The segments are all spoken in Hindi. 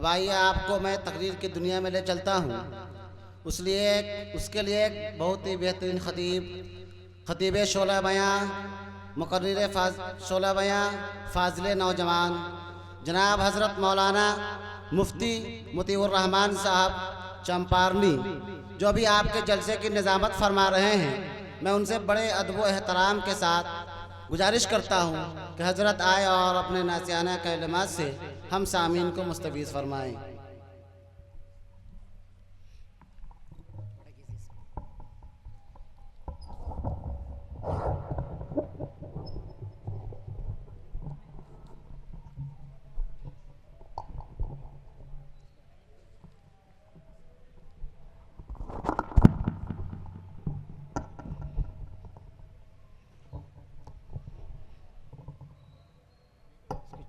अब आइए आपको मैं तकरीर की दुनिया में ले चलता हूँ। उसके लिए एक बहुत ही बेहतरीन खतीब शोला बयां, मुकर्रिर शोला बयां, फाजिल नौजवान जनाब हज़रत मौलाना मुफ्ती मुतीउर रहमान साहब चंपारनी, जो अभी आपके जलसे की निज़ामत फरमा रहे हैं, मैं उनसे बड़े अदब व एहतराम के साथ गुजारिश करता हूँ कि हज़रत आए और अपने नासियाना कलिमात से हम सामीन को मुस्तफ़ीज़ फरमाएँ।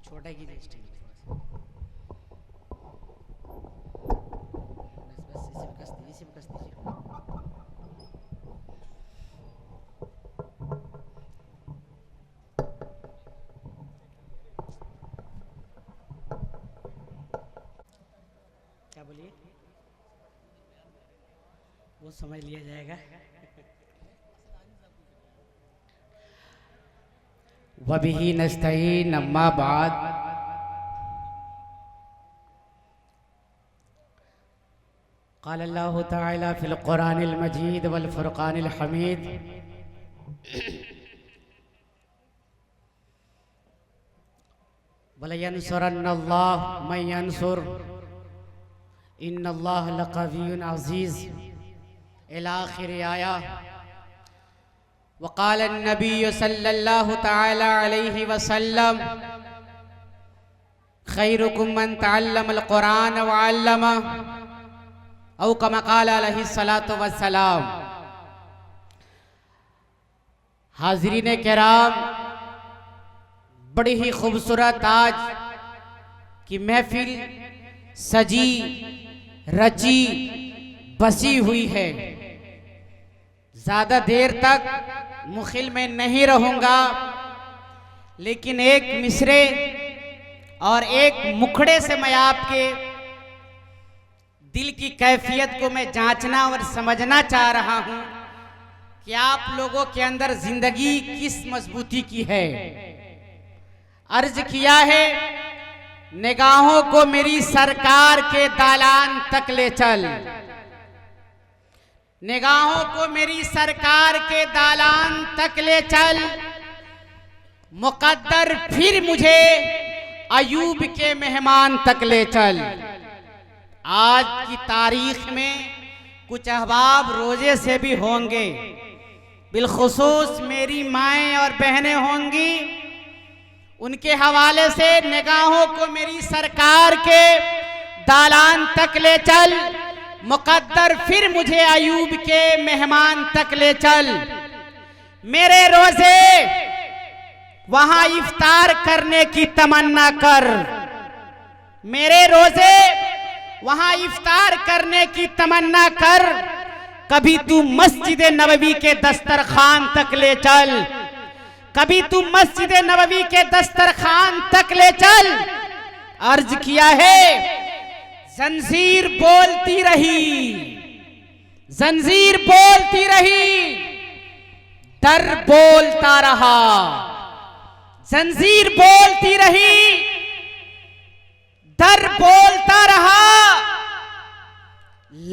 छोटा की लिस्ट है बस इसी में कस दीजिए। क्या बोलिए, वो समझ लिया जाएगा। वबिही नस्तईन अम्मा बाद, क़ाल अल्लाहु तआला फ़िल क़ुरानिल मजीद वल फ़ुरक़ानिल हमीद, वलयंसुरन्नल्लाहु मन यंसुर इन्नल्लाह लक़विय्युन अज़ीज़ इला आखिर आया। वक़ाल अन्नबी सल्लल्लाहु तआला अलैहि वसल्लम खैरुकुम मन तअल्लमल क़ुरान व अल्लमा औ कमा क़ाल अलैहि सलातु वस्सलाम। हाज़रीन किराम, बड़ी ही खूबसूरत आज की महफिल सजी रची बसी हुई है। ज़्यादा देर तक मुखिल में नहीं रहूँगा, लेकिन एक मिसरे और एक मुखड़े से मैं आपके दिल की कैफियत को मैं जांचना और समझना चाह रहा हूँ कि आप लोगों के अंदर जिंदगी किस मजबूती की है। अर्ज किया है, निगाहों को मेरी सरकार के दालान तक ले चल, निगाहों को मेरी सरकार के दालान तक ले चल, मुकद्दर फिर मुझे अयूब के मेहमान तक ले चल। आज की तारीख में कुछ अहबाब रोजे से भी होंगे, बिलखुसूस मेरी माएँ और बहनें होंगी, उनके हवाले से निगाहों को मेरी सरकार के दालान तक ले चल, मुकद्दर फिर मुझे अयूब के मेहमान तक ले चल। मेरे रोजे वहां इफ्तार करने की तमन्ना कर, मेरे रोजे वहां इफ्तार करने की तमन्ना कर। कभी तू मस्जिद नबवी के दस्तरखान तक ले चल, कभी तू मस्जिद नबवी के दस्तरखान तक ले चल। अर्ज किया है, जंजीर बोलती रही, जंजीर बोलती रही, दर बोलता रहा, जंजीर बोलती रही, दर बोलता रहा।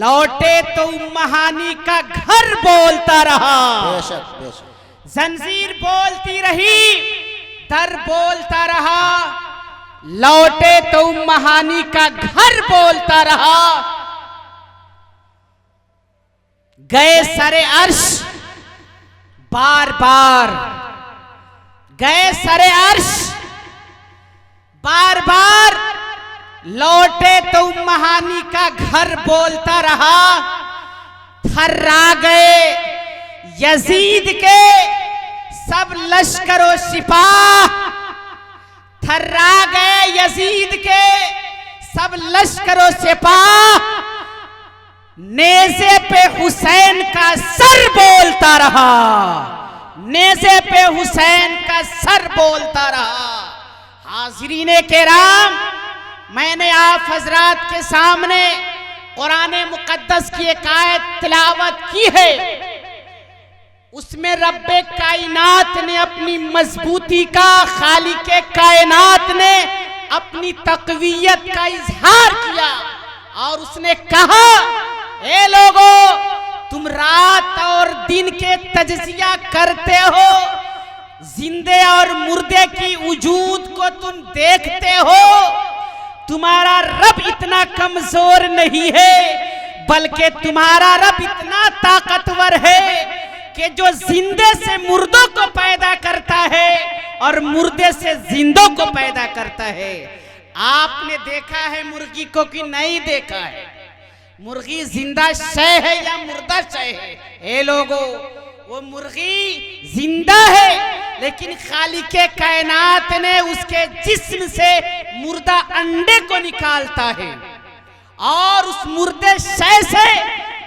लौटे तो महानी का घर बोलता रहा। बेशक बेशक। जंजीर बोलती रही, दर बोलता रहा, लौटे तो महानी का घर बोलता रहा। गए सरे अर्श बार बार, गए सरे अर्श बार बार, लौटे तो महानी का घर बोलता रहा। थर्रा गए यजीद के सब लश्करो सिपाह, थर्रा गए यजीद के सब लश्करो सिपाह। नेज़े पे हुसैन का सर बोलता रहा, नेज़े पे हुसैन का सर बोलता रहा। हाज़रीन किराम, मैंने आप हजरात के सामने कुरान मुकद्दस की एक आयत तिलावत की है। उसमें रब्बे कायनात ने अपनी मजबूती का, खालिके कायनात ने अपनी तकवीयत का इजहार किया और उसने कहा, ए लोगों, तुम रात और दिन के तजजिया करते हो, जिंदे और मुर्दे की वजूद को तुम देखते हो, तुम्हारा रब इतना कमजोर नहीं है, बल्कि तुम्हारा रब इतना ताकतवर है कि जो जिंदे से मुर्दों को पैदा करता है और मुर्दे से जिंदों को पैदा करता है। आपने देखा है मुर्गी को कि नहीं देखा है? मुर्गी जिंदा शय है या मुर्दा शय है? ए लोगों, वो मुर्गी जिंदा है, लेकिन खालिके कायनात ने उसके जिस्म से मुर्दा अंडे को निकालता है और उस मुर्दे शय से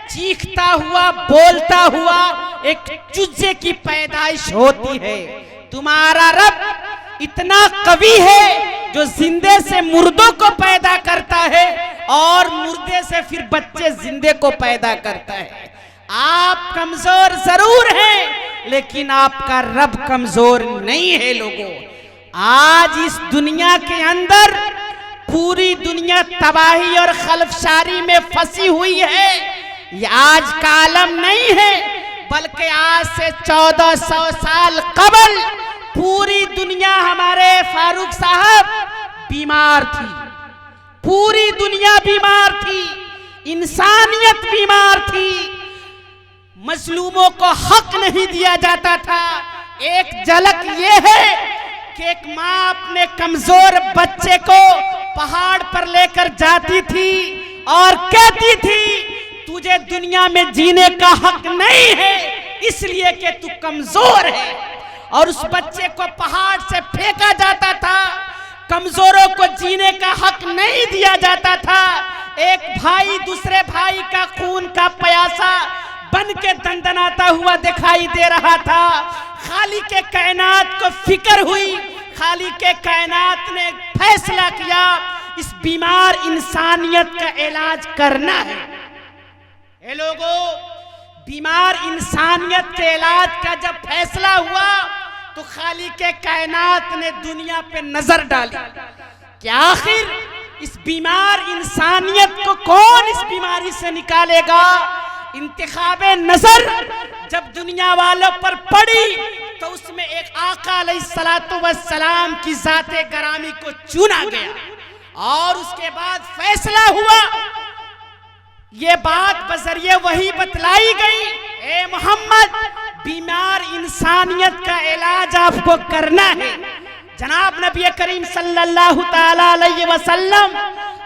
चीखता हुआ, बोलता हुआ एक चूजे की पैदाइश होती है। तुम्हारा रब इतना कवि है जो जिंदे से मुर्दों को पैदा करता है और मुर्दे से फिर बच्चे जिंदे को पैदा करता है। आप कमजोर जरूर हैं, लेकिन आपका रब कमजोर नहीं है। लोगों, आज इस दुनिया के अंदर पूरी दुनिया तबाही और खलफशारी में फंसी हुई है। ये आज का आलम नहीं है, बल्कि आज से 1400 साल कबल पूरी दुनिया, हमारे फारूक साहब, बीमार थी। पूरी दुनिया बीमार थी, इंसानियत बीमार थी, मजलूमों को हक नहीं दिया जाता था। एक झलक ये है कि एक माँ अपने कमजोर बच्चे को पहाड़ पर लेकर जाती थी और कहती थी, तुझे दुनिया में जीने का हक नहीं है, इसलिए कि तू कमजोर है। और उस बच्चे को पहाड़ से फेंका जाता था। कमजोरों को जीने का हक नहीं दिया जाता था। एक भाई दूसरे भाई का खून का प्यासा बन के दंदनाता हुआ दिखाई दे रहा था। खालिके कायनात को फिक्र हुई, खालिके कायनात ने फैसला किया, इस बीमार इंसानियत का इलाज करना है। ए लोगों, बीमार इंसानियत के इलाज का जब फैसला हुआ तो खालिके कायनात ने दुनिया पे नजर डाली कि आखिर इस बीमार इंसानियत को कौन इस बीमारी से निकालेगा। इंतखाबे नजर जब दुनिया वालों पर पड़ी तो उसमें एक आका अलैहिस्सलातु वस्सलाम की जाते गरामी को चुना गया और उसके बाद फैसला हुआ, ये बात बजरिए वही बतलाई गई, ए मोहम्मद, बीमार इंसानियत का इलाज आपको करना है। जनाब नबी करीम सल्लल्लाहु ताला अलैहि वसल्लम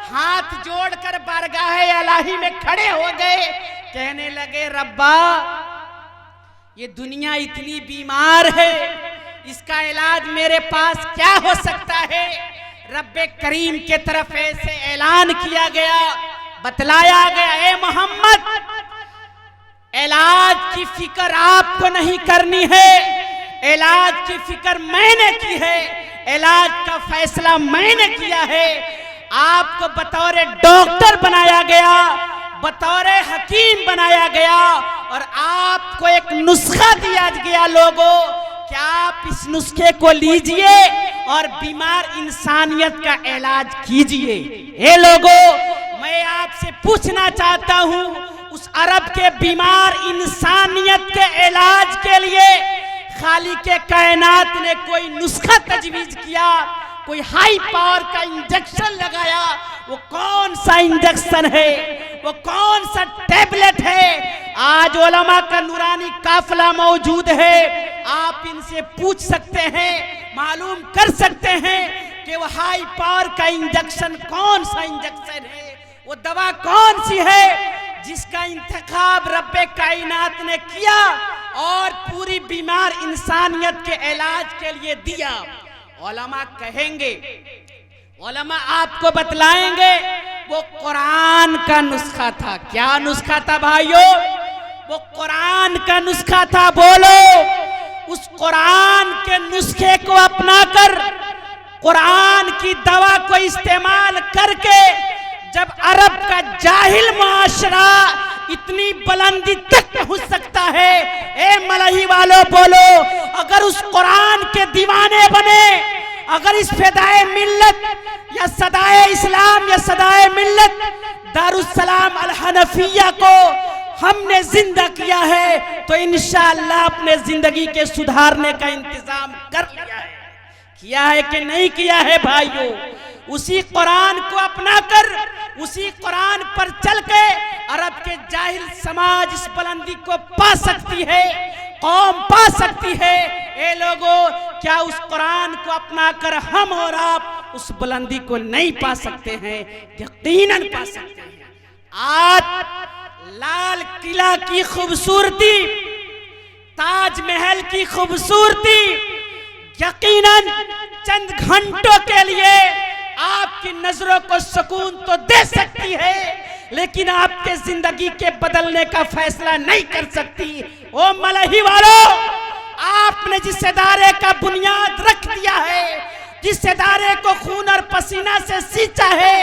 हाथ जोड़कर बारगाहे इलाही में खड़े हो गए, कहने लगे, रब्बा, ये दुनिया इतनी बीमार है, इसका इलाज मेरे पास क्या हो सकता है। रब्बे करीम के तरफ ऐसे ऐलान किया गया, बतलाया गया, ए मोहम्मद, इलाज की फिक्र आपको नहीं करनी है, इलाज की फिक्र मैंने की है, इलाज का फैसला मैंने किया है। आपको बतौर डॉक्टर बनाया गया, बतौर हकीम बनाया गया और आपको एक नुस्खा दिया गया। लोगों, क्या आप इस नुस्खे को लीजिए और बीमार इंसानियत का इलाज कीजिए। हे लोगों, मैं आपसे पूछना चाहता हूं, उस अरब के बीमार इंसानियत के इलाज के लिए खालिके कायनात ने कोई नुस्खा तजवीज किया, कोई हाई पावर का इंजेक्शन लगाया। वो कौन सा इंजेक्शन है, वो कौन सा टैबलेट है? आज उलमा का नूरानी काफिला मौजूद है, आप इनसे पूछ सकते हैं, मालूम कर सकते हैं कि वो हाई पावर का इंजेक्शन कौन सा इंजेक्शन है, वो दवा कौन सी है जिसका इंतखाब रब्बे कायनात ने किया और पूरी बीमार इंसानियत के इलाज के लिए दिया। उलमा कहेंगे, उलमा आपको बतलाएंगे, वो कुरान का नुस्खा था। क्या नुस्खा था भाइयों? वो कुरान का नुस्खा था। बोलो, उस कुरान के नुस्खे को अपनाकर कुरान की दवा को इस्तेमाल करके जब अरब का जाहिल मुआशरा इतनी बुलंदी तक पहुंच सकता है, ए मलही वालों बोलो, अगर उस कुरान के दीवाने बने, अगर इस फिदाए मिल्लत या सदाए इस्लाम या सदाए मिल्लत दारुस्सलाम अल हनफिया को हमने जिंदा किया है, तो इंशाअल्लाह अपने जिंदगी के सुधारने का इंतजाम कर लिया है। किया है कि नहीं किया है भाइयों? उसी कुरान को अपनाकर, उसी कुरान पर चल के अरब के जाहिल समाज इस बुलंदी को पा सकती है, कौम पा सकती है। ए लोगों, क्या उस कुरान को अपनाकर हम और आप उस बुलंदी को नहीं पा सकते हैं? यकीनन पा सकते हैं। आज लाल किला की खूबसूरती, ताजमहल की खूबसूरती यकीनन चंद घंटों के लिए आपकी नजरों को सुकून तो दे सकती है, लेकिन आपके जिंदगी के बदलने का फैसला नहीं कर सकती। ओ मलही वालों, आपने जिस इदारे का बुनियाद रख दिया है, जिस इदारे को खून और पसीना से सींचा है,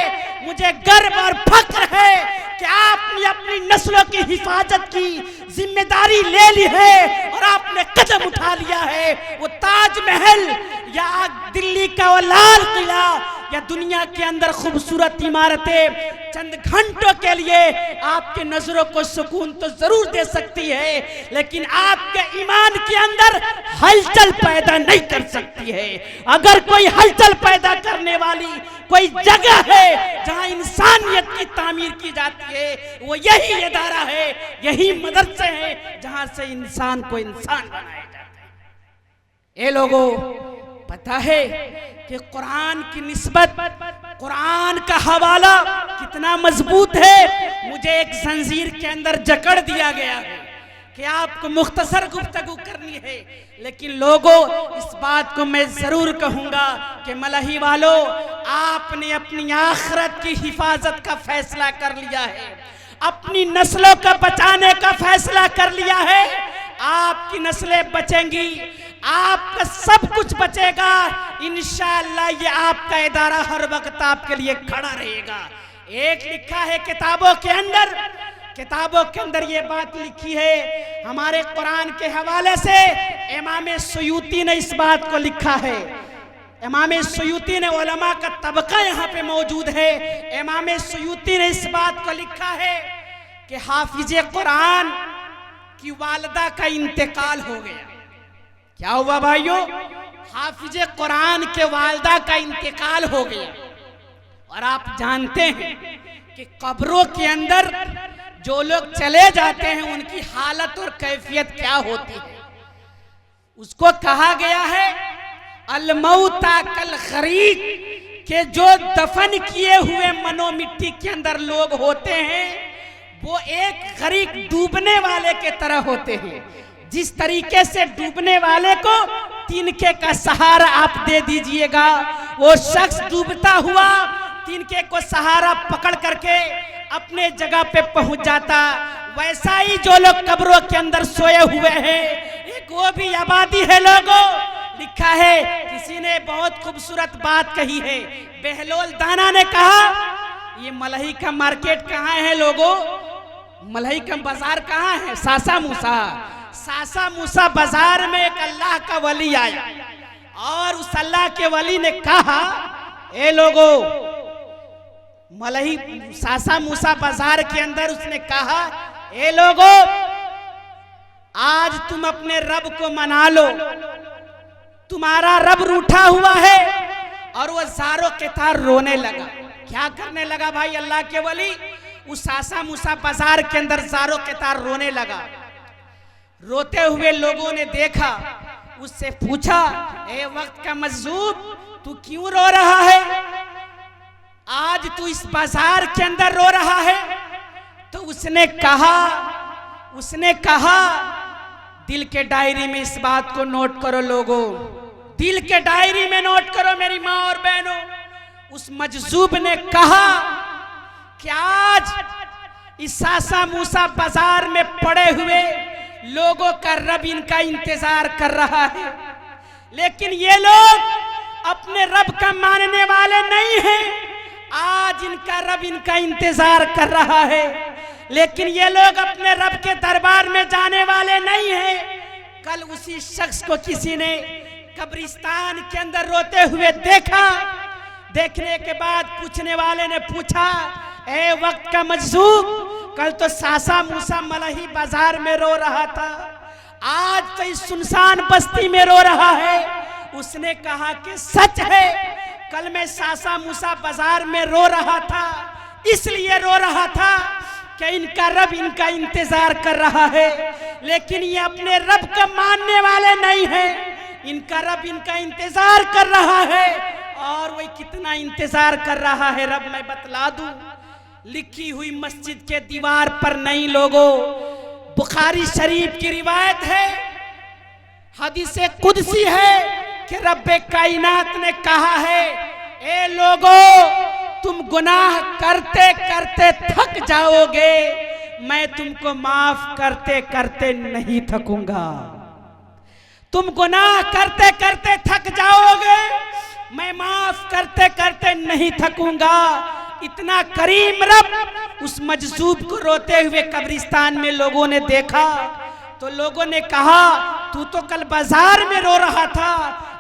मुझे गर्व और फख्र है कि आपने अपनी नस्लों की हिफाजत की जिम्मेदारी ले ली है और आपने कदम उठा लिया है। वो ताजमहल या दिल्ली का वो लाल किला या दुनिया के अंदर खूबसूरत इमारतें चंद घंटों के लिए आपके नजरों को सुकून तो जरूर दे सकती है, लेकिन आपके ईमान के अंदर हलचल पैदा नहीं कर सकती है। अगर कोई हलचल पैदा करने वाली कोई जगह है जहां इंसानियत की तामीर की जाती है, वो यही इदारा है, यही मदरसे हैं जहां से इंसान को इंसान बनाया जाता है। ये लोगों, पता है कि कुरान की निस्बत, कुरान का हवाला कितना मजबूत है। मुझे एक जंजीर के अंदर जकड़ दिया गया है कि आपको मुख्तसर गुफ्तगू करनी है, लेकिन लोगों, इस बात को मैं जरूर कहूंगा कि मलही वालों, आपने अपनी आखिरत की हिफाजत का फैसला कर लिया है, अपनी नस्लों को बचाने का फैसला कर लिया है। आपकी नस्लें बचेंगी, आपका सब कुछ बचेगा इंशाअल्लाह। ये आपका इदारा हर वक्त आपके लिए खड़ा रहेगा। एक लिखा है किताबों के अंदर ये बात लिखी है, हमारे कुरान के हवाले से इमाम सुयूती ने इस बात को लिखा है। इमाम सुयूती ने, उलमा का तबका यहाँ पे मौजूद है, इमाम सुयूती ने इस बात को लिखा है कि हाफिज कुरान की वालिदा का इंतकाल हो गया। क्या हुआ भाइयों? हाफिज कुरान के वालिदा का इंतकाल हो गया। और आप जानते हैं कि कब्रों के अंदर जो लोग चले जाते हैं उनकी हालत और कैफियत क्या होती है। उसको कहा गया है अलमौता कल खरीक, के जो दफन किए हुए मनो मिट्टी के अंदर लोग होते हैं वो एक गरीक डूबने वाले के तरह होते हैं। जिस तरीके से डूबने वाले को तिनके का सहारा आप दे दीजिएगा, वो शख्स डूबता हुआ तिनके को सहारा पकड़ करके अपने जगह पे पहुंच जाता। वैसा ही जो लोग कब्रों के अंदर सोए हुए हैं, एक वो भी आबादी है लोगों। लिखा है, किसी ने बहुत खूबसूरत बात कही है, बेहलोल दाना ने कहा, ये मलही का मार्केट कहाँ है लोगों? मलही का बाजार कहाँ है? सासा मूसा बाजार में एक अल्लाह का वली आया और उस अल्लाह के वली ने कहा, ए लोगों, मलही सासा मूसा बाजार के अंदर उसने कहा, ए लोगों, आज तुम अपने रब को मना लो, तुम्हारा रब रूठा हुआ है। और वो ज़ारो के तार रोने लगा। क्या करने लगा भाई अल्लाह के वली? उस सासा मूसा बाजार के अंदर ज़ारो के तार रोने लगा। रोते हुए लोगों ने देखा, उससे पूछा, ए वक्त का मजलूम, तू क्यों रो रहा है? आज तू इस बाजार के अंदर रो रहा है? तो उसने कहा, दिल के डायरी में इस बात को नोट करो लोगों, दिल के डायरी में नोट करो मेरी माँ और बहनों। उस मजजूब ने कहा कि आज इस सासा मूसा बाजार में पड़े हुए लोगों का रब इनका इंतजार कर रहा है, लेकिन ये लोग अपने रब का मानने वाले नहीं हैं। आज इनका रब इनका इंतजार कर रहा है, लेकिन ये लोग अपने रब के दरबार में जाने वाले नहीं हैं। कल उसी शख्स को किसी ने कब्रिस्तान के अंदर रोते हुए देखा। देखने के बाद पूछने वाले ने पूछा, ए वक्त का मजजूब, कल तो सासा मूसा मलही बाजार में रो रहा था, आज तो इस सुनसान बस्ती में रो रहा है। उसने कहा कि सच है, कल मैं सासा मूसा बाजार में रो रहा था, इसलिए रो रहा था कि इनका रब इनका इंतजार कर रहा है, लेकिन ये अपने रब का मानने वाले नहीं है। इनका रब इनका इंतजार कर रहा है, और वही कितना इंतजार कर रहा है रब मैं बतला दूं। लिखी हुई मस्जिद के दीवार पर नहीं लोगों, बुखारी शरीफ की रिवायत है, हदीसे कुदसी है कि रब्बे कायनात ने कहा है, ए लोगों तुम गुनाह करते करते थक जाओगे, मैं तुमको माफ करते करते नहीं थकूंगा। तुम गुनाह करते करते थक जाओगे, मैं माफ करते करते नहीं थकूंगा। इतना करीम रब उस मजजूब को रोते हुए कब्रिस्तान में लोगों ने देखा, तो लोगों ने कहा, तू तो कल बाजार में रो रहा था,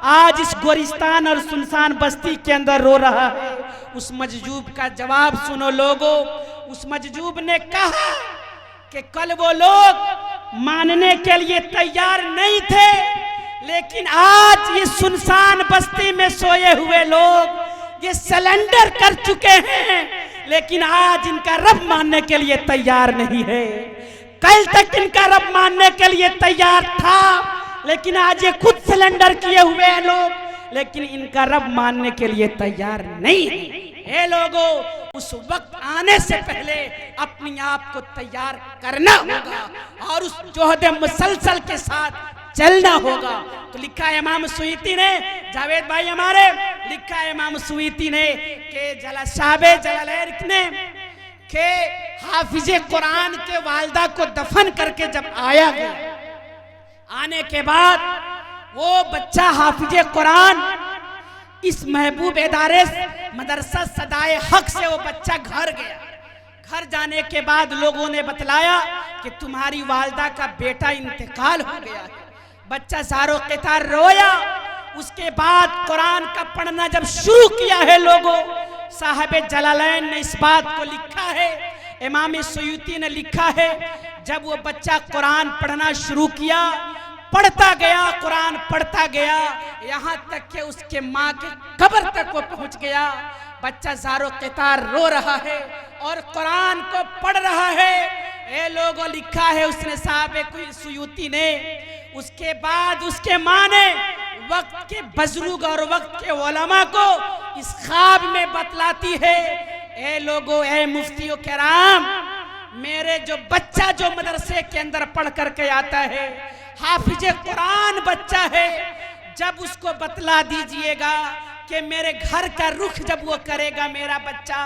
आज इस गोरिस्तान और सुनसान बस्ती के अंदर रो रहा है। उस मजजूब का जवाब सुनो लोगों। उस मजजूब ने कहा कि कल वो लोग मानने के लिए तैयार नहीं थे, लेकिन आज ये सुनसान बस्ती में सोए हुए लोग ये सरेंडर कर चुके हैं, लेकिन आज इनका रब मानने के लिए तैयार नहीं है। कल तक इनका रब मानने के लिए तैयार था, लेकिन आज ये खुद सरेंडर किए हुए हैं लोग, लेकिन इनका रब मानने के लिए तैयार नहीं है। हे लोगों, उस वक्त आने से पहले अपने आप को तैयार करना होगा और उस जोहद मुसलसल के साथ चलना होगा। तो लिखा है इमाम सुयूती ने, जावेद भाई हमारे, लिखा है इमाम सुयूती ने कि जलाशाबे जलालैन ने के हाफिजे कुरान के वालिदा को दफन करके जब आया गया, आने के बाद वो बच्चा हाफिजे कुरान इस महबूब इदारे मदरसा सदाए हक से वो बच्चा घर गया। घर जाने के बाद लोगों ने बतलाया कि तुम्हारी वालिदा का बेटा इंतकाल हो गया है। बच्चा सारो क़ितार रोया। उसके बाद कुरान का पढ़ना जब शुरू किया है लोगों, साहब जलालैन ने इस बात को लिखा है, इमाम सुयूती ने लिखा है, जब वो बच्चा कुरान पढ़ना शुरू किया, पढ़ता गया, कुरान पढ़ता गया, यहाँ तक कि उसके माँ के कब्र तक वो पहुँच गया। बच्चा ज़ारो क़ितार रो रहा है और कुरान को पढ़ रहा है। ये लोगों लिखा है उसने साहब सुयूती ने। उसके बाद उसके माँ ने वक्त के बुजुर्ग और वक्त के उलमा को इस ख्वाब में बतलाती है, ए लोगों, ए मुफ्तियों किराम, मेरे जो बच्चा जो मदरसे के अंदर पढ़ करके आता है, हाफिज कुरान बच्चा है, जब उसको बतला दीजिएगा कि मेरे घर का रुख जब वो करेगा मेरा बच्चा,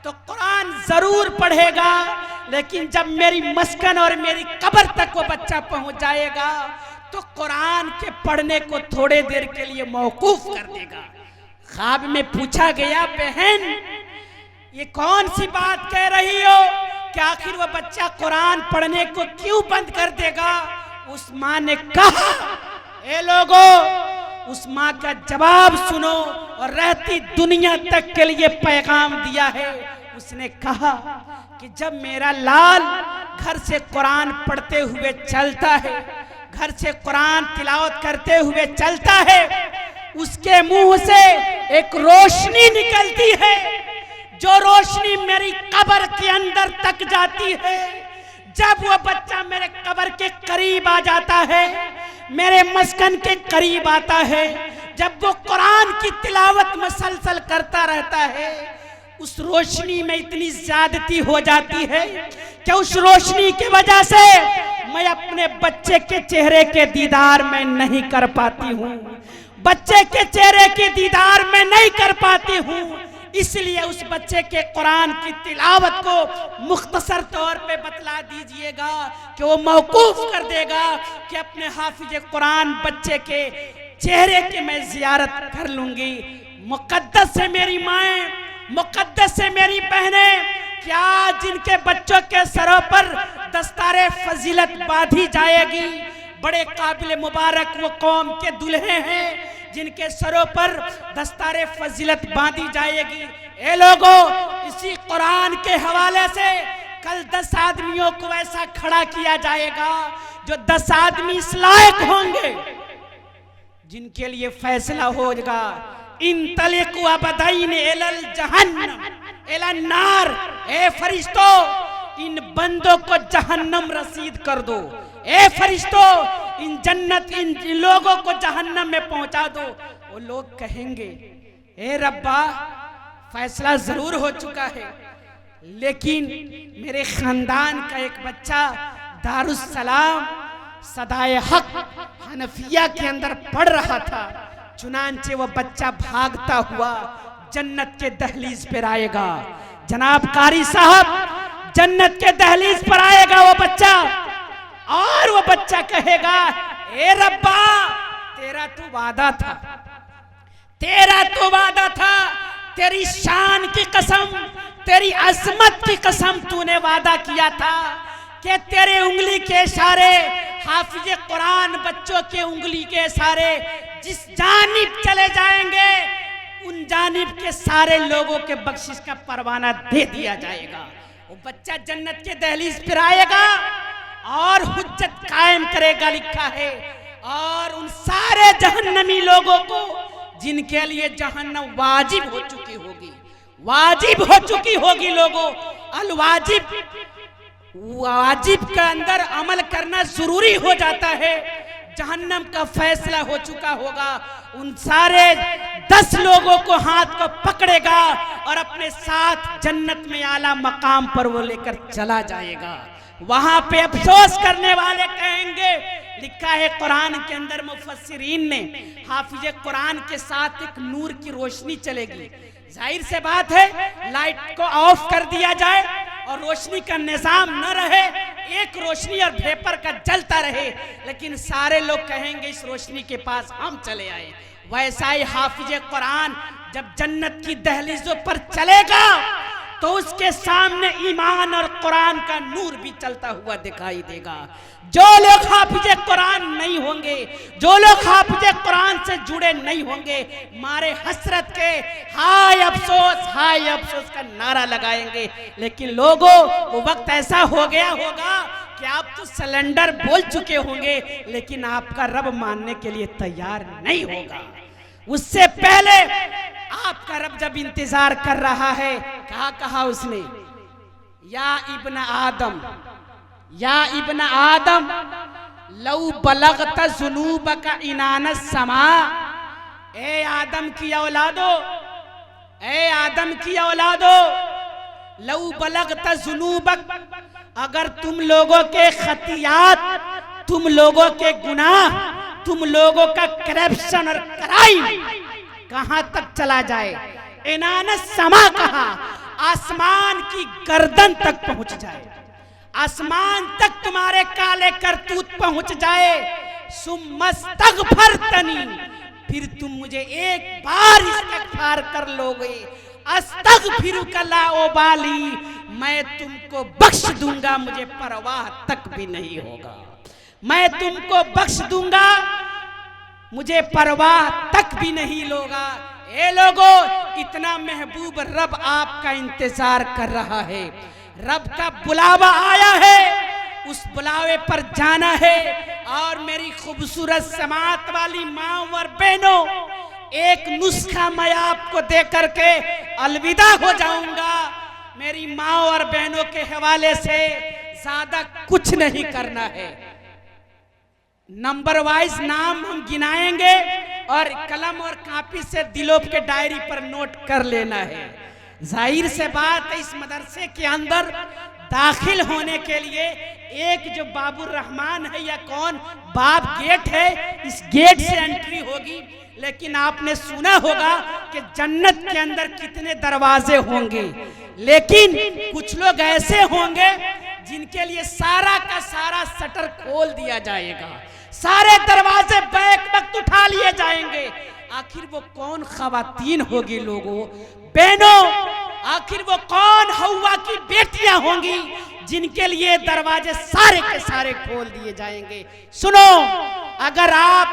तो कुरान जरूर पढ़ेगा, लेकिन जब मेरी मस्कन और मेरी कब्र तक वो बच्चा पहुंच जाएगा तो कुरान के पढ़ने को थोड़े देर के लिए मौकूफ कर देगा। ख्वाब में पूछा गया, बहन ये कौन सी बात कह रही हो कि आखिर वो बच्चा कुरान पढ़ने को क्यों बंद कर देगा? उस माँ ने कहा, ए लोगों, उस माँ का जवाब सुनो और रहती दुनिया तक के लिए पैगाम दिया है। उसने कहा कि जब मेरा लाल घर से कुरान पढ़ते हुए चलता है, घर से कुरान तिलावत करते हुए चलता है, उसके मुंह से एक रोशनी निकलती है, जो रोशनी मेरी कब्र के अंदर तक जाती है। जब वो बच्चा मेरे कब्र के करीब आ जाता है, मेरे मस्कन के करीब आता है, जब वो कुरान की तिलावत मुसलसल करता रहता है, उस रोशनी में इतनी ज्यादती हो जाती है कि उस रोशनी की वजह से मैं अपने बच्चे के चेहरे के दीदार में नहीं कर पाती हूँ, बच्चे के चेहरे के दीदार में नहीं कर पाती हूँ। इसलिए उस बच्चे के कुरान की तिलावत को मुख्तसर तौर पे बतला दीजिएगा कि वो मौकूफ कर देगा कि अपने हाफिज कुरान बच्चे के चेहरे की मैं जियारत कर लूंगी। मुकद्दस है मेरी माएं, मुकद्दस है मेरी बहनें, क्या जिनके बच्चों के सरों पर दस्तारे फजीलत बांधी जाएगी। बड़े काबिल मुबारक वो कौम के दुल्हे हैं जिनके सरों पर दस्तारे फजीलत बांधी जाएगी। ए लोगों, इसी कुरान के हवाले से कल 10 आदमियों को ऐसा खड़ा किया जाएगा जो 10 आदमी इस लायक होंगे जिनके लिए फैसला होगा, इन तलिकु अबदैन इलल जहन्नम इलन नार। ए फरिश्तों, इन बंदों को जहन्नम रसीद कर दो। ए फरिश्तों, इन लोगों को जहन्नम में पहुंचा दो। वो लोग कहेंगे, ए रब्बा, फैसला जरूर हो चुका है, लेकिन मेरे खानदान का एक बच्चा दारुस्सलाम सदाए हक हनफिया के अंदर पढ़ रहा था, चुनांचे वो बच्चा भागता हुआ जन्नत के दहलीज पर आएगा। जनाब कारी साहब, जन्नत के दहलीज पर आएगा वो बच्चा, और वो बच्चा कहेगा, ए रब्बा, तेरा तो वादा था, तेरा तो वादा था, तेरी शान की कसम, तेरी अजमत की कसम तूने वादा किया था कि तेरे उंगली के इशारे, हाफिज कुरान बच्चों के उंगली के इशारे जिस जानिब चले जाएंगे, उन जानिब के सारे लोगों के बख्शिश का परवाना दे दिया जाएगा। वो बच्चा जन्नत के दहलीज पर आएगा और हुज्जत कायम करेगा, लिखा है, और उन सारे जहन्नमी लोगों को जिनके लिए जहन्नम वाजिब हो चुकी होगी, वाजिब हो चुकी होगी। लोगों, अल वाजिब, वाजिब के अंदर अमल करना जरूरी हो जाता है। जहन्नम का फैसला हो चुका होगा, उन सारे 10 लोगों को हाथ को पकड़ेगा और अपने साथ जन्नत में आला मकाम पर वो लेकर चला जाएगा। वहां पे अफसोस करने वाले कहेंगे, लिखा है कुरान के अंदर मुफस्सिरीन ने, हाफिज कुरान के साथ एक नूर की रोशनी चलेगी। जाहिर से बात है, लाइट को ऑफ कर दिया जाए और रोशनी का निजाम न रहे, एक रोशनी और भेपर का जलता रहे, लेकिन सारे लोग कहेंगे इस रोशनी के पास हम चले आए। वैसा ही हाफिज कुरान जब जन्नत की दहलीजों पर चलेगा तो उसके सामने ईमान और कुरान का नूर भी चलता हुआ दिखाई देगा। जो लोग हाफिज कुरान नहीं होंगे, जो लोग हाफिज कुरान से जुड़े नहीं होंगे, मारे हसरत के हाय अफसोस का नारा लगाएंगे। लेकिन लोगों, वो वक्त ऐसा हो गया होगा कि आप तो सिलेंडर बोल चुके होंगे, लेकिन आपका रब मानने के लिए तैयार नहीं होगा। उससे पहले आपका रब जब इंतजार कर रहा है, क्या कहा उसने, या इब्न आदम, या इब्न आदम लौ बलगत जुनूबका इनान समा। ए आदम की औलादो, ए आदम की औलादो, लौ बलगत जुनूबक, अगर तुम लोगों के खतियात, तुम लोगों के गुनाह, तुम लोगों का करप्शन और क्राइम कहां तक चला जाए, इनान समा कहा, आसमान की गर्दन तक पहुंच जाए, आसमान तक तुम्हारे काले करतूत पहुंच जाए, सुम्मस्तगफरतनी, फिर तुम मुझे एक बार इस्तगफार कर लोगे, अस्तगफिरुका ला उबाली, मैं तुमको बख्श दूंगा, मुझे परवाह तक भी नहीं होगा, मैं तुमको बख्श दूंगा, मुझे परवाह तक भी नहीं लोगा। ए लोगों, इतना महबूब रब आपका इंतजार कर रहा है, रब का बुलावा आया है, उस बुलावे पर जाना है। और मेरी खूबसूरत समात वाली माँ और बहनों, एक नुस्खा मैं आपको दे करके अलविदा हो जाऊंगा। मेरी माँ और बहनों के हवाले से ज्यादा कुछ नहीं करना है, नंबर वाइज नाम हम गिनाएंगे और कलम और कापी से दिलों के डायरी पर नोट कर लेना है। जाहिर से बात है, इस मदरसे के अंदर दाखिल होने के लिए एक जो बाबुर रहमान है या कौन बाब गेट है, इस गेट से एंट्री होगी। लेकिन आपने सुना होगा कि जन्नत के अंदर कितने दरवाजे होंगे, लेकिन कुछ लोग ऐसे होंगे जिनके लिए सारा का सारा शटर खोल दिया जाएगा, सारे दरवाजे बैक वक्त उठा लिए जाएंगे। आखिर वो कौन खवातीन होगी लोगों, बहनों, आखिर वो कौन हव्वा की बेटियां होंगी जिनके लिए दरवाजे सारे के सारे खोल दिए जाएंगे। सुनो, अगर आप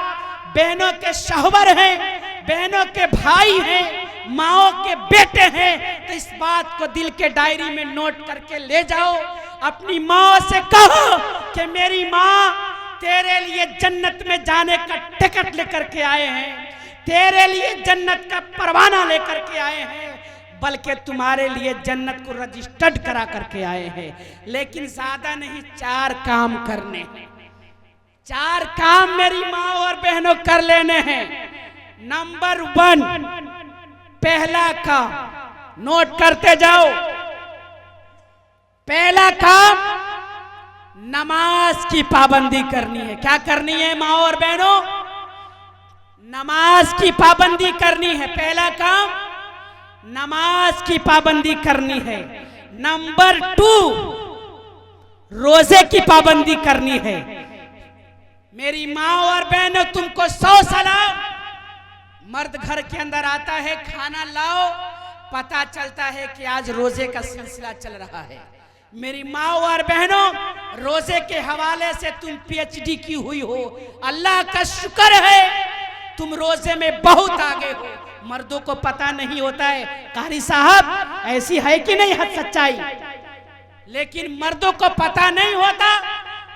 बहनों के शौहर हैं, बहनों के भाई हैं, माओ के बेटे हैं, तो इस बात को दिल के डायरी में नोट करके ले जाओ। अपनी माँ से कहो कि मेरी माँ तेरे लिए जन्नत में जाने का टिकट लेकर के आए हैं, तेरे लिए जन्नत का परवाना लेकर के आए हैं, बल्कि तुम्हारे लिए जन्नत को रजिस्टर्ड करा करके आए हैं। लेकिन ज्यादा नहीं, 4 काम करने हैं। 4 काम मेरी माँ और बहनों कर लेने हैं। नंबर 1, पहला काम नोट करते जाओ। पहला काम नमाज की पाबंदी करनी है। क्या करनी है माँ और बहनों? नमाज की पाबंदी करनी है। पहला काम नमाज की पाबंदी करनी है। नंबर 2, रोजे की पाबंदी करनी है। मेरी माँ और बहनों, तुमको 100 सलाम। मर्द घर के अंदर आता है, खाना लाओ, पता चलता है कि आज रोजे का सिलसिला चल रहा है। मेरी माँ और बहनों, रोजे के हवाले से तुम PhD की हुई हो, अल्लाह का शुक्र है तुम रोजे में बहुत आगे हो। मर्दों को पता नहीं होता है। कारी साहब, ऐसी है कि नहीं हद सच्चाई? लेकिन मर्दों को पता नहीं होता,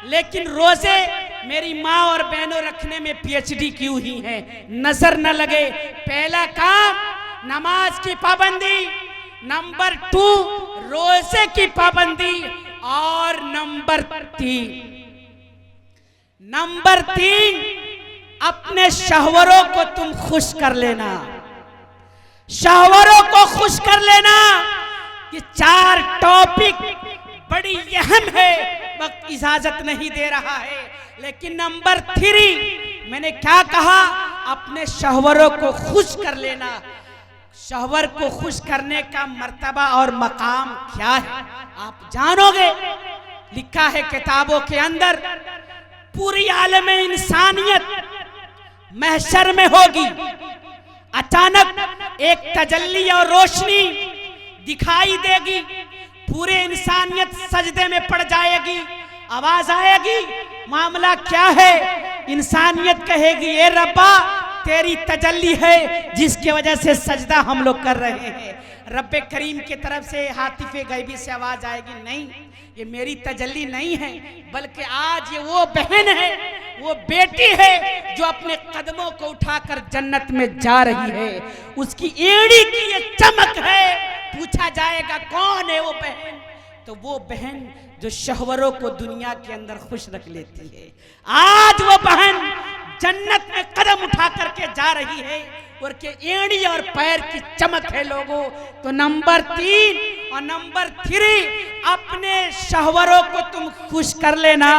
लेकिन रोजे मेरी माँ और बहनों रखने में PhD की हुई है, नजर न लगे। पहला काम नमाज की पाबंदी, नंबर 2 रोजे की पाबंदी, और नंबर 3 अपने शौहरों को तुम खुश कर लेना। शौहरों को खुश कर लेना। ये 4 टॉपिक बड़ी अहम है, वक्त इजाजत नहीं दे रहा है। लेकिन नंबर 3 मैंने क्या कहा? अपने शौहरों को खुश कर लेना। शौहर को खुश करने का मर्तबा और मकाम क्या है आप जानोगे। लिखा है किताबों के अंदर, पूरी आलम इंसानियत महशर में होगी। अचानक एक तजल्ली और रोशनी दिखाई देगी, पूरे इंसानियत सजदे में पड़ जाएगी। आवाज आएगी, मामला क्या है? इंसानियत कहेगी, ए रब्बा, तेरी तजल्ली है जिसकी वजह से सजदा हम लोग कर रहे हैं। रब्बे करीम की तरफ से हातिफे गैबी से आवाज आएगी, नहीं, ये मेरी तजल्ली नहीं है, बल्कि आज ये वो बहन है, वो बेटी है जो अपने कदमों को उठाकर जन्नत में जा रही है। उसकी एड़ी की ये चमक है। पूछा जाएगा कौन है वो बहन? तो वो बहन जो शौहरों को दुनिया के अंदर खुश रख लेती है। आज वो बहन जन्नत में कदम उठा करके जा रही है और के एड़ी और पैर की चमक है लोगों। तो नंबर 3 और नंबर 3 अपने शौहरों को तुम खुश कर लेना,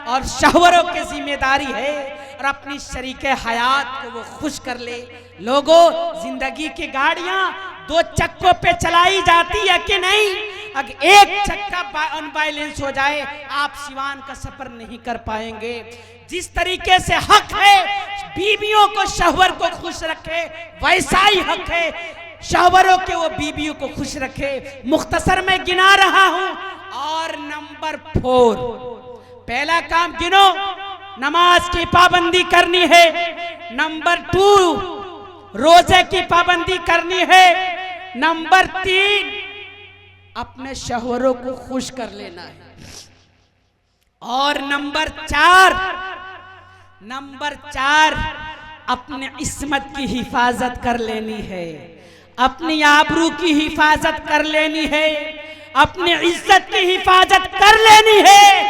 और शौहरों की जिम्मेदारी है और अपनी शरीके हयात को वो खुश कर ले। लोगों, जिंदगी की गाड़ियां 2 चक्कों पे चलाई जाती है कि नहीं? अगर एक चक्का अनबैलेंस हो जाए, आप सिवान का सफर नहीं कर पाएंगे। जिस तरीके से हक है बीवियों को शौहर को खुश रखे, वैसा ही हक है शौहरों के वो बीवियों को खुश रखे। मुख्तसर में गिना रहा हूं। और नंबर 4, पहला काम गिनो, नमाज की पाबंदी करनी है। नंबर 2 रोजे की पाबंदी करनी है। नंबर 3 अपने शौहरों को खुश कर लेना है। और नंबर 4 अपने इस्मत की हिफाजत कर लेनी है, अपनी आबरू की हिफाजत कर लेनी है, अपनी इज्जत की हिफाजत कर लेनी है।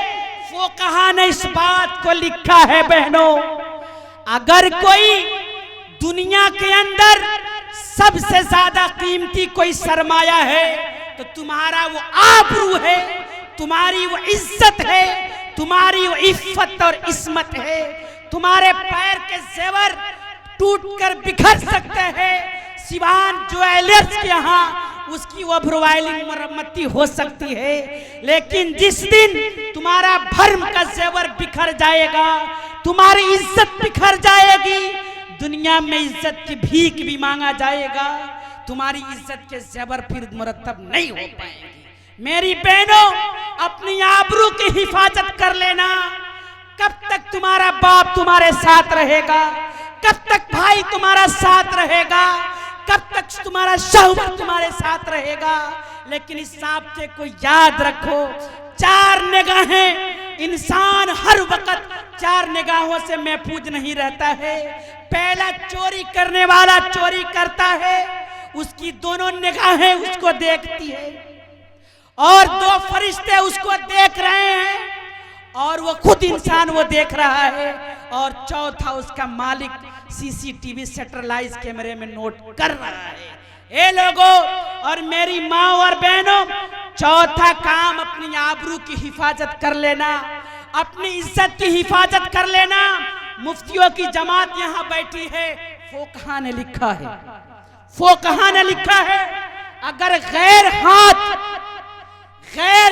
फुक़हा ने इस बात को लिखा है बहनों, अगर कोई दुनिया के अंदर सबसे ज्यादा कीमती कोई सरमाया है तो तुम्हारा वो आबरू है, तुम्हारी वो इज्जत है, तुम्हारी वो इफ्फत और इस्मत है। तुम्हारे पैर के जेवर टूटकर बिखर सकते हैं, सिवान ज्वेलर्स के यहाँ उसकी वो प्रोवाइलिंग मरम्मती हो सकती है, लेकिन जिस दिन तुम्हारा भर्म का जेवर बिखर जाएगा तुम्हारी इज्जत बिखर जाएगी, दुनिया में इज्जत की भीख भी मांगा जाएगा, तुम्हारी इज्जत के ज़ेवर फिर मुरतब नहीं हो पाएंगे। मेरी बहनों, अपनी आबरू की हिफाजत कर लेना। कब तक तुम्हारा बाप तुम्हारे साथ रहेगा, कब तक भाई तुम्हारा साथ रहेगा, कब तक तुम्हारा शौहर तुम्हारे साथ रहेगा, लेकिन इस ज़ाब्ते को याद रखो, 4 निगाहें, इंसान हर वक्त 4 निगाहों से महफूज नहीं रहता है। पहला चोरी करने वाला चोरी करता है, उसकी दोनों निगाहें उसको देखती है, और 2 फरिश्ते उसको देख रहे हैं, और वो खुद इंसान वो देख रहा है, और चौथा उसका मालिक सीसीटीवी सैटेलाइट कैमरे में नोट कर रहा है। ए लोगों और मेरी माँ और बहनों, चौथा काम अपनी आबरू की हिफाजत कर लेना, अपनी इज्जत की हिफाजत कर लेना। मुफ्तियों की जमात यहाँ बैठी है, फोकहा ने लिखा है, फोकहा ने लिखा है, अगर गैर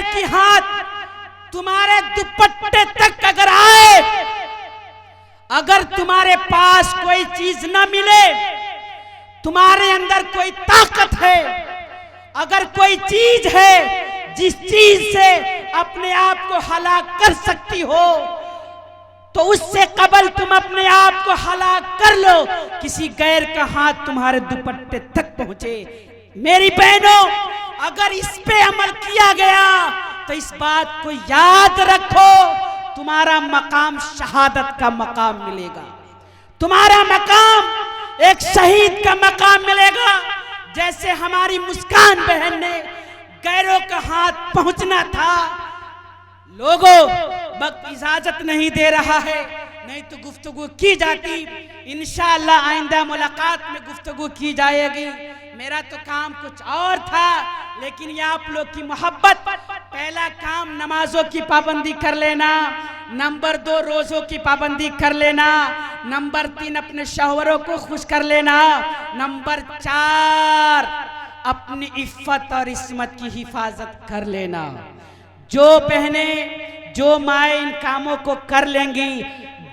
की हाथ तुम्हारे दुपट्टे तक अगर आए, अगर तुम्हारे पास कोई चीज न मिले, तुम्हारे अंदर कोई ताकत है, अगर कोई चीज है जिस चीज से अपने आप को हलाक कर सकती हो, तो उससे कबल तुम अपने आप को हलाक कर लो, किसी गैर का हाथ तुम्हारे दुपट्टे तक पहुंचे। मेरी बहनों, अगर इस पे अमल किया गया तो इस बात को याद रखो, तुम्हारा मकाम शहादत का मकाम मिलेगा, तुम्हारा मकाम एक शहीद का मकाम मिलेगा। जैसे हमारी मुस्कान बहन ने गैरों का हाथ पहुंचना था, लोगों वक्त इजाजत नहीं दे रहा है, नहीं तो गुफ्तगू की जाती, इंशाअल्लाह आइंदा मुलाकात में गुफ्तगू की जाएगी। मेरा तो काम कुछ और था, लेकिन ये आप लोग की मोहब्बत। पहला काम नमाजों की पाबंदी कर लेना, नंबर 2 रोजों की पाबंदी कर लेना, नंबर 3 अपने शौहरों को खुश कर लेना, नंबर 4 अपनी इफ्फत और इस्मत की हिफाजत कर लेना। जो बहनें, जो माएँ इन कामों को कर लेंगी,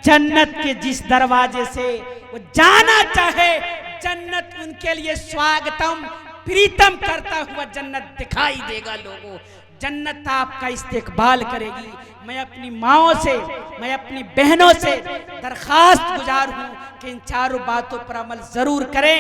जन्नत के जिस दरवाजे से वो जाना चाहे, जन्नत उनके लिए स्वागतम प्रीतम करता हुआ जन्नत दिखाई देगा। लोगों, जन्नत आपका इस्तेकबाल करेगी। मैं अपनी माँओं से, मैं अपनी बहनों से दरखास्त गुजार हूँ कि इन 4 बातों पर अमल जरूर करें।